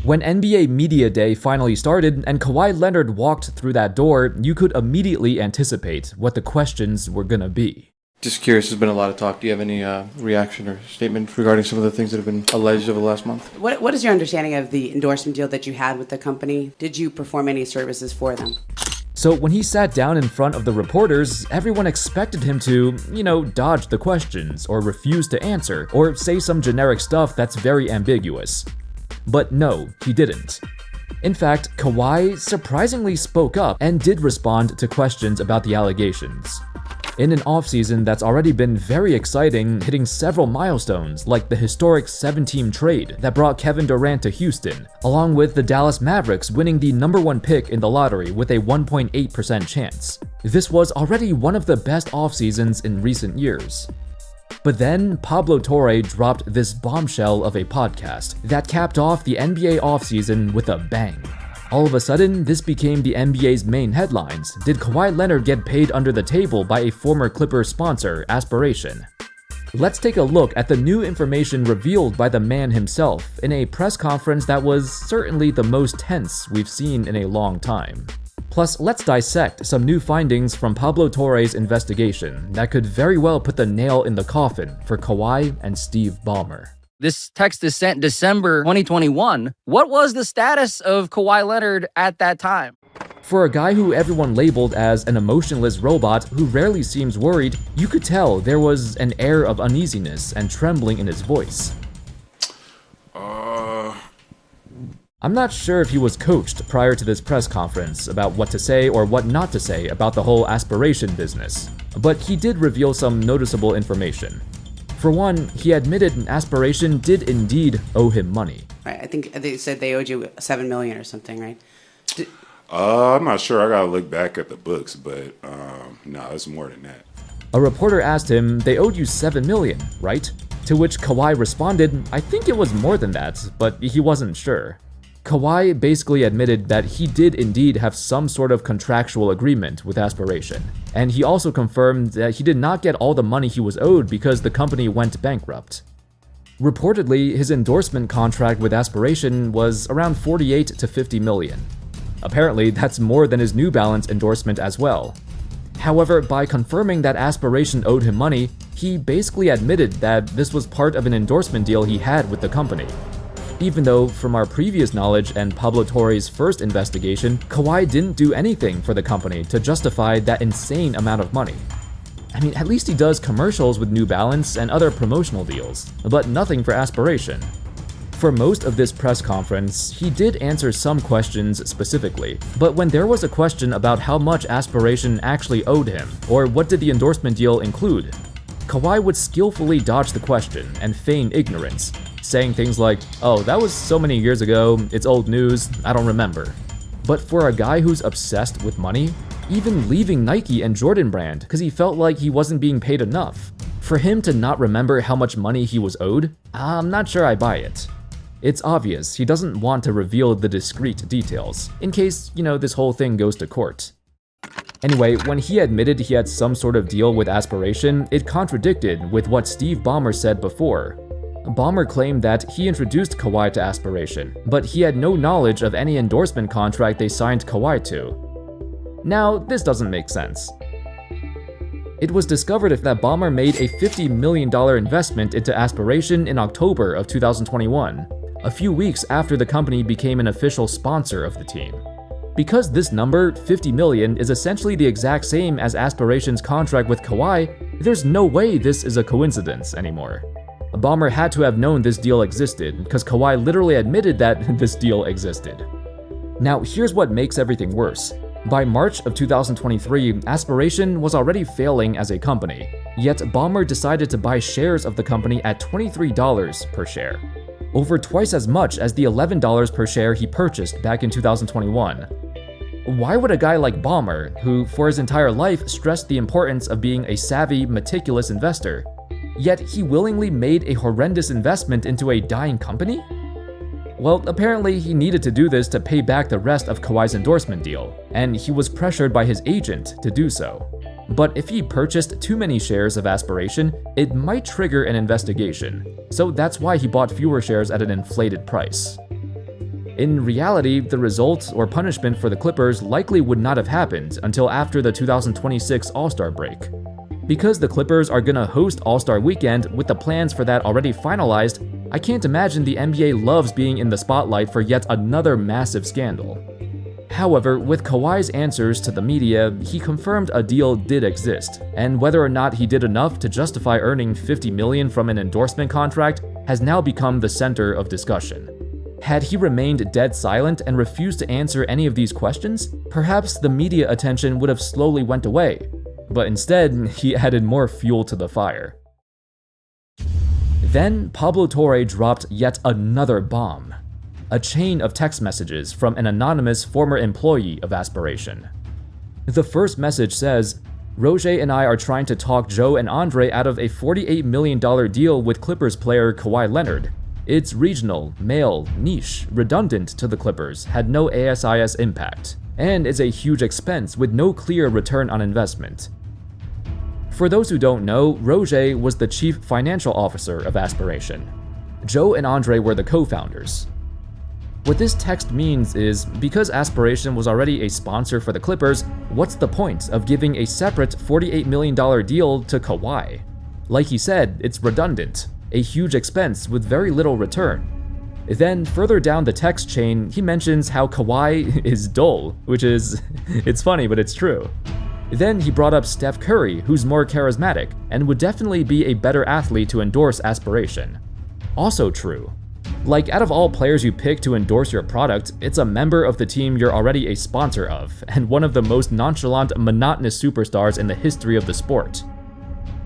When NBA Media Day finally started and Kawhi Leonard walked through that door, you could immediately anticipate what the questions were gonna be. Just curious, there's been a lot of talk. Do you have any reaction or statement regarding some of the things that have been alleged over the last month? What is your understanding of the endorsement deal that you had with the company? Did you perform any services for them? So when he sat down in front of the reporters, everyone expected him to, dodge the questions, or refuse to answer, or say some generic stuff that's very ambiguous. But no, he didn't. In fact, Kawhi surprisingly spoke up and did respond to questions about the allegations. In an offseason that's already been very exciting, hitting several milestones like the historic 7-team trade that brought Kevin Durant to Houston, along with the Dallas Mavericks winning the #1 pick in the lottery with a 1.8% chance. This was already one of the best offseasons in recent years. But then, Pablo Torre dropped this bombshell of a podcast that capped off the NBA offseason with a bang. All of a sudden, this became the NBA's main headlines. Did Kawhi Leonard get paid under the table by a former Clippers sponsor, Aspiration? Let's take a look at the new information revealed by the man himself in a press conference that was certainly the most tense we've seen in a long time. Plus, let's dissect some new findings from Pablo Torre's investigation that could very well put the nail in the coffin for Kawhi and Steve Ballmer. This text is sent December 2021. What was the status of Kawhi Leonard at that time? For a guy who everyone labeled as an emotionless robot who rarely seems worried, you could tell there was an air of uneasiness and trembling in his voice. I'm not sure if he was coached prior to this press conference about what to say or what not to say about the whole Aspiration business, but he did reveal some noticeable information. For one, he admitted Aspiration did indeed owe him money. Right, I think they said they owed you $7 million or something, right? I'm not sure. I gotta look back at the books, but no, it's more than that. A reporter asked him, "They owed you $7 million, right?" To which Kawhi responded, "I think it was more than that," but he wasn't sure. Kawhi basically admitted that he did indeed have some sort of contractual agreement with Aspiration, and he also confirmed that he did not get all the money he was owed because the company went bankrupt. Reportedly, his endorsement contract with Aspiration was around 48 to 50 million. Apparently, that's more than his New Balance endorsement as well. However, by confirming that Aspiration owed him money, he basically admitted that this was part of an endorsement deal he had with the company. Even though, from our previous knowledge and Pablo Torre's first investigation, Kawhi didn't do anything for the company to justify that insane amount of money. I mean, at least he does commercials with New Balance and other promotional deals, but nothing for Aspiration. For most of this press conference, he did answer some questions specifically, but when there was a question about how much Aspiration actually owed him, or what did the endorsement deal include, Kawhi would skillfully dodge the question and feign ignorance, saying things like, "Oh, that was so many years ago, it's old news, I don't remember." But for a guy who's obsessed with money, even leaving Nike and Jordan Brand because he felt like he wasn't being paid enough, for him to not remember how much money he was owed, I'm not sure I buy it. It's obvious he doesn't want to reveal the discrete details, in case, this whole thing goes to court. Anyway, when he admitted he had some sort of deal with Aspiration, it contradicted with what Steve Ballmer said before. Ballmer claimed that he introduced Kawhi to Aspiration, but he had no knowledge of any endorsement contract they signed Kawhi to. Now, this doesn't make sense. It was discovered that Ballmer made a $50 million investment into Aspiration in October of 2021, a few weeks after the company became an official sponsor of the team. Because this number, 50 million, is essentially the exact same as Aspiration's contract with Kawhi, there's no way this is a coincidence anymore. Ballmer had to have known this deal existed, because Kawhi literally admitted that this deal existed. Now, here's what makes everything worse. By March of 2023, Aspiration was already failing as a company, yet Ballmer decided to buy shares of the company at $23 per share, over twice as much as the $11 per share he purchased back in 2021. Why would a guy like Ballmer, who for his entire life stressed the importance of being a savvy, meticulous investor, yet he willingly made a horrendous investment into a dying company? Well, apparently he needed to do this to pay back the rest of Kawhi's endorsement deal, and he was pressured by his agent to do so. But if he purchased too many shares of Aspiration, it might trigger an investigation, so that's why he bought fewer shares at an inflated price. In reality, the result or punishment for the Clippers likely would not have happened until after the 2026 All-Star break. Because the Clippers are gonna host All-Star Weekend with the plans for that already finalized, I can't imagine the NBA loves being in the spotlight for yet another massive scandal. However, with Kawhi's answers to the media, he confirmed a deal did exist, and whether or not he did enough to justify earning $50 million from an endorsement contract has now become the center of discussion. Had he remained dead silent and refused to answer any of these questions, perhaps the media attention would have slowly went away. But instead, he added more fuel to the fire. Then, Pablo Torre dropped yet another bomb. A chain of text messages from an anonymous former employee of Aspiration. The first message says, "Roger and I are trying to talk Joe and Andre out of a $48 million deal with Clippers player Kawhi Leonard. It's regional, male, niche, redundant to the Clippers, had no ASIS impact, and is a huge expense with no clear return on investment." For those who don't know, Roger was the chief financial officer of Aspiration. Joe and Andre were the co-founders. What this text means is, because Aspiration was already a sponsor for the Clippers, what's the point of giving a separate $48 million deal to Kawhi? Like he said, it's redundant, a huge expense with very little return. Then, further down the text chain, he mentions how Kawhi is dull, which is, it's funny, but it's true. Then he brought up Steph Curry, who's more charismatic, and would definitely be a better athlete to endorse Aspiration. Also true. Like, out of all players you pick to endorse your product, it's a member of the team you're already a sponsor of, and one of the most nonchalant, monotonous superstars in the history of the sport.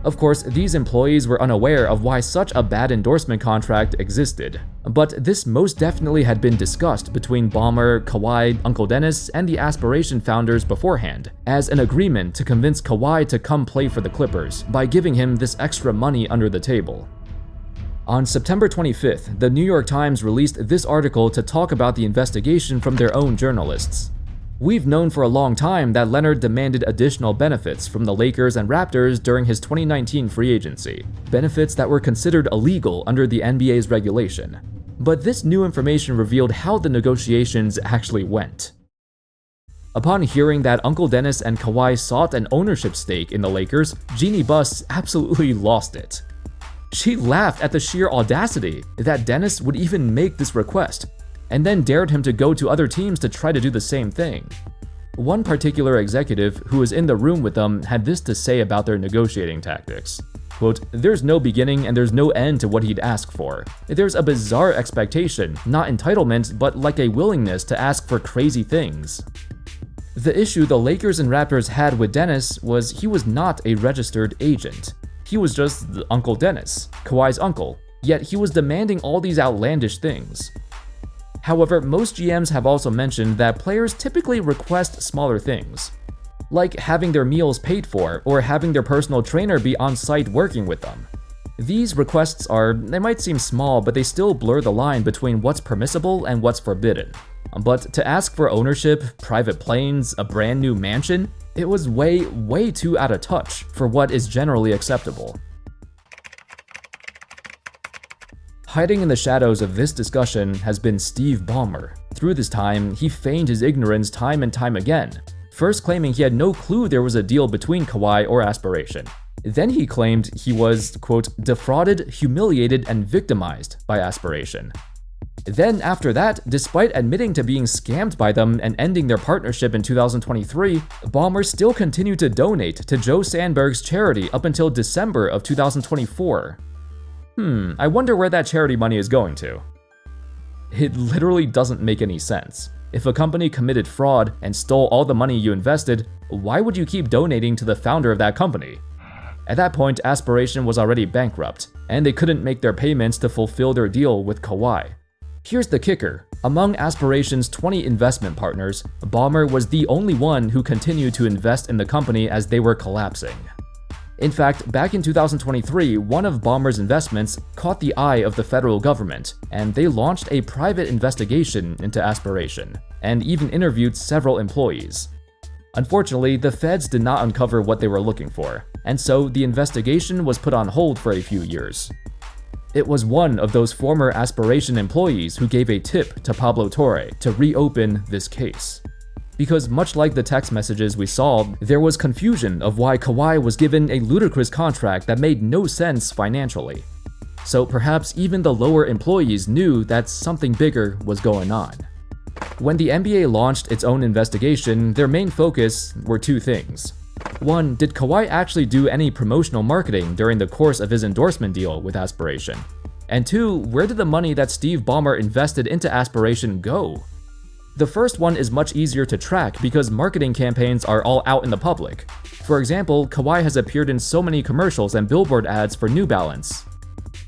Of course, these employees were unaware of why such a bad endorsement contract existed, but this most definitely had been discussed between Ballmer, Kawhi, Uncle Dennis, and the Aspiration founders beforehand, as an agreement to convince Kawhi to come play for the Clippers by giving him this extra money under the table. On September 25th, the New York Times released this article to talk about the investigation from their own journalists. "We've known for a long time that Leonard demanded additional benefits from the Lakers and Raptors during his 2019 free agency, benefits that were considered illegal under the NBA's regulation. But this new information revealed how the negotiations actually went." Upon hearing that Uncle Dennis and Kawhi sought an ownership stake in the Lakers, Jeannie Buss absolutely lost it. She laughed at the sheer audacity that Dennis would even make this request, and then dared him to go to other teams to try to do the same thing. One particular executive who was in the room with them had this to say about their negotiating tactics. Quote, "There's no beginning and there's no end to what he'd ask for. There's a bizarre expectation, not entitlement, but like a willingness to ask for crazy things." The issue the Lakers and Raptors had with Dennis was he was not a registered agent. He was just Uncle Dennis, Kawhi's uncle, yet he was demanding all these outlandish things. However, most GMs have also mentioned that players typically request smaller things, like having their meals paid for or having their personal trainer be on site working with them. These requests they might seem small, but they still blur the line between what's permissible and what's forbidden. But to ask for ownership, private planes, a brand new mansion, it was way too out of touch for what is generally acceptable. Hiding in the shadows of this discussion has been Steve Ballmer. Through this time, he feigned his ignorance time and time again, first claiming he had no clue there was a deal between Kawhi or Aspiration. Then he claimed he was, quote, defrauded, humiliated, and victimized by Aspiration. Then after that, despite admitting to being scammed by them and ending their partnership in 2023, Ballmer still continued to donate to Joe Sandberg's charity up until December of 2024. I wonder where that charity money is going to. It literally doesn't make any sense. If a company committed fraud and stole all the money you invested, why would you keep donating to the founder of that company? At that point, Aspiration was already bankrupt, and they couldn't make their payments to fulfill their deal with Kawhi. Here's the kicker. Among Aspiration's 20 investment partners, Ballmer was the only one who continued to invest in the company as they were collapsing. In fact, back in 2023, one of Ballmer's investments caught the eye of the federal government, and they launched a private investigation into Aspiration, and even interviewed several employees. Unfortunately, the feds did not uncover what they were looking for, and so the investigation was put on hold for a few years. It was one of those former Aspiration employees who gave a tip to Pablo Torre to reopen this case. Because much like the text messages we saw, there was confusion of why Kawhi was given a ludicrous contract that made no sense financially. So perhaps even the lower employees knew that something bigger was going on. When the NBA launched its own investigation, their main focus were two things. One, did Kawhi actually do any promotional marketing during the course of his endorsement deal with Aspiration? And two, where did the money that Steve Ballmer invested into Aspiration go? The first one is much easier to track because marketing campaigns are all out in the public. For example, Kawhi has appeared in so many commercials and billboard ads for New Balance.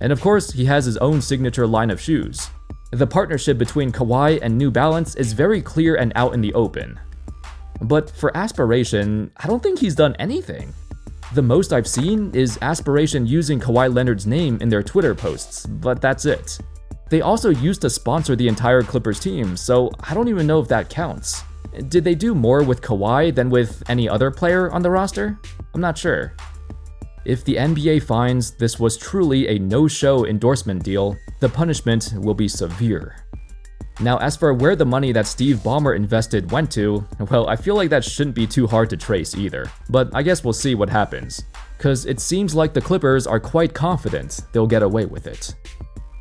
And of course, he has his own signature line of shoes. The partnership between Kawhi and New Balance is very clear and out in the open. But for Aspiration, I don't think he's done anything. The most I've seen is Aspiration using Kawhi Leonard's name in their Twitter posts, but that's it. They also used to sponsor the entire Clippers team, so I don't even know if that counts. Did they do more with Kawhi than with any other player on the roster? I'm not sure. If the NBA finds this was truly a no-show endorsement deal, the punishment will be severe. Now, as for where the money that Steve Ballmer invested went to, well, I feel like that shouldn't be too hard to trace either. But I guess we'll see what happens, cause it seems like the Clippers are quite confident they'll get away with it.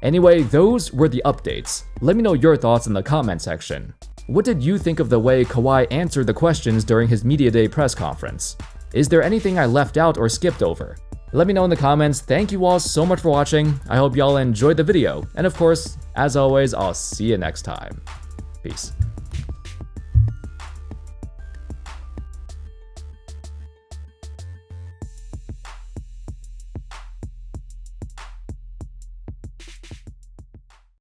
Anyway, those were the updates. Let me know your thoughts in the comment section. What did you think of the way Kawhi answered the questions during his Media Day press conference? Is there anything I left out or skipped over? Let me know in the comments. Thank you all so much for watching. I hope y'all enjoyed the video. And of course, as always, I'll see you next time. Peace.